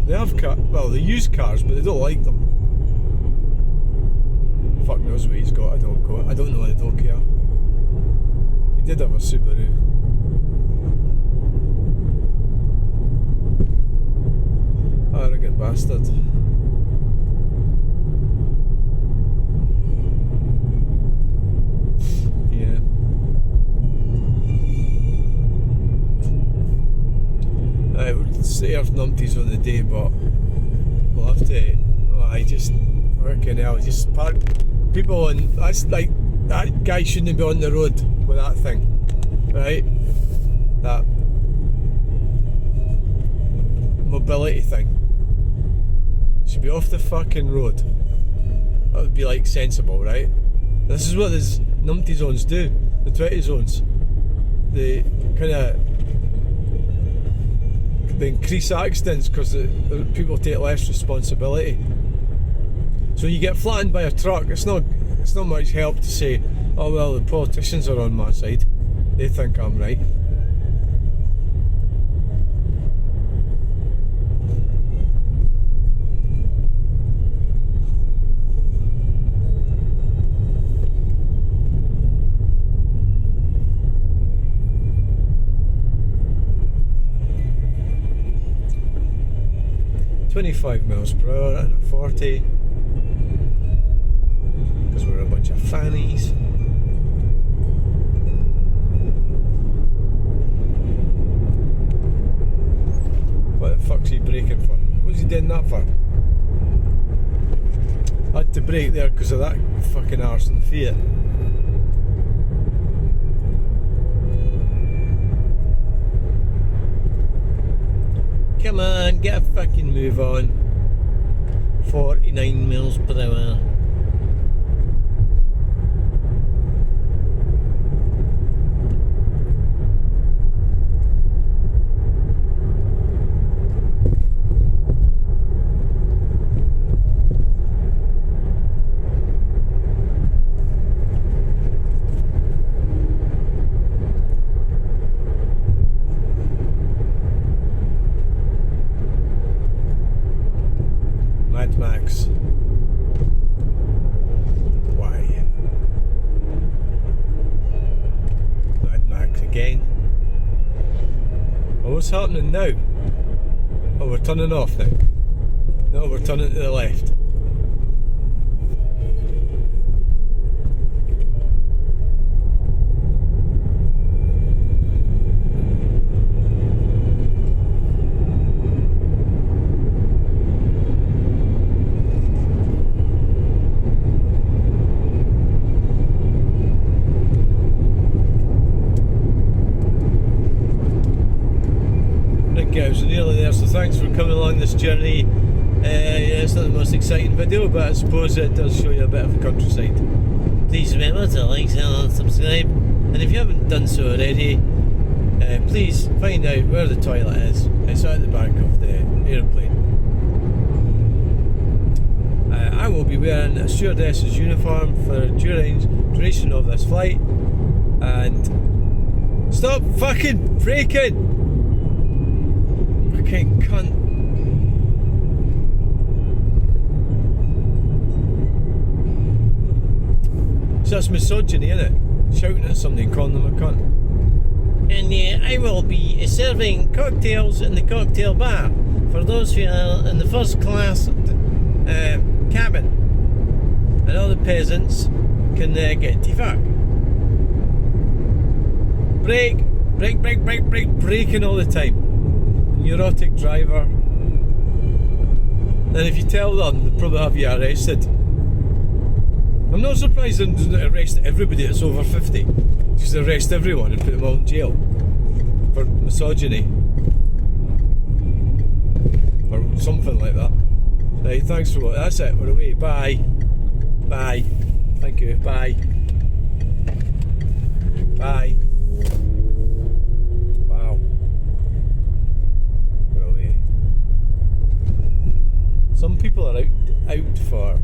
They have they use cars, but they don't like them. Fuck knows what he's got. I don't know. I don't care. He did have a Subaru. Arrogant bastard. Yeah. We'll say Earth Numpties on the day, but we'll have to. I just fucking hell. Just park people, and that's like, that guy shouldn't be on the road with that thing, right? That mobility thing should be off the fucking road. That would be like sensible, right? This is what these numpty zones do, the 20 zones. They kind of increase accidents because the people take less responsibility. So when you get flattened by a truck, it's not much help to say, oh well, the politicians are on my side, they think I'm right. "25 miles per hour and a 40, because we're a bunch of fannies." What the fuck's he braking for? What's he doing that for? I had to brake there because of that fucking arse in the Fiat. Come on, get a fucking move on. 49 miles per hour. Mad Max. Why? Mad Max again. Oh, what's happening now? Oh, we're turning off now. No, we're turning to the left. I was nearly there, so thanks for coming along this journey. Yeah, it's not the most exciting video, but I suppose it does show you a bit of the countryside. Please remember to like, share and subscribe, and if you haven't done so already, please find out where the toilet is. It's at the back of the aeroplane. I will be wearing a stewardess's uniform for the duration of this flight, and stop fucking braking! Fucking cunt. So that's misogyny, innit? Shouting at somebody and calling them a cunt. And I will be serving cocktails in the cocktail bar for those who are in the first class cabin. And all the peasants can get to fuck. Braking all the time. Neurotic driver. And if you tell them, they'll probably have you arrested. I'm not surprised they don't arrest everybody that's over 50. Just arrest everyone and put them all in jail for misogyny or something like that. Right, thanks for watching. That's it, we're away. Bye. Bye. Thank you. Bye. Bye. Wow. We're away. Some people are out for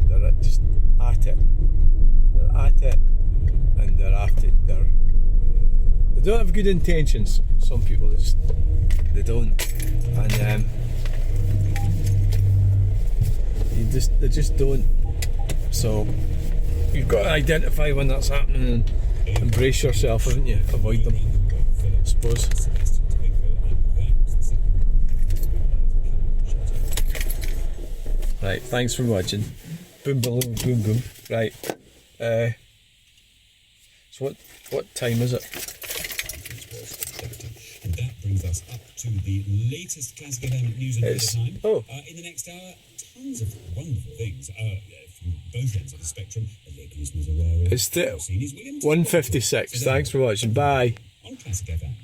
they're just at it. They're at it and they're after it. They don't have good intentions. Some people they don't. And they just don't. So you've got to identify when that's happening and embrace yourself, haven't you? Avoid them, I suppose. Right, thanks for watching. Boom, boom, boom, boom. Right. So what time is it? that brings us up to the latest Classic FM news and weather time. Oh. In the next hour, tons of wonderful things from both ends of the spectrum. It's 1:56. Thanks for watching. Bye. On Classic FM.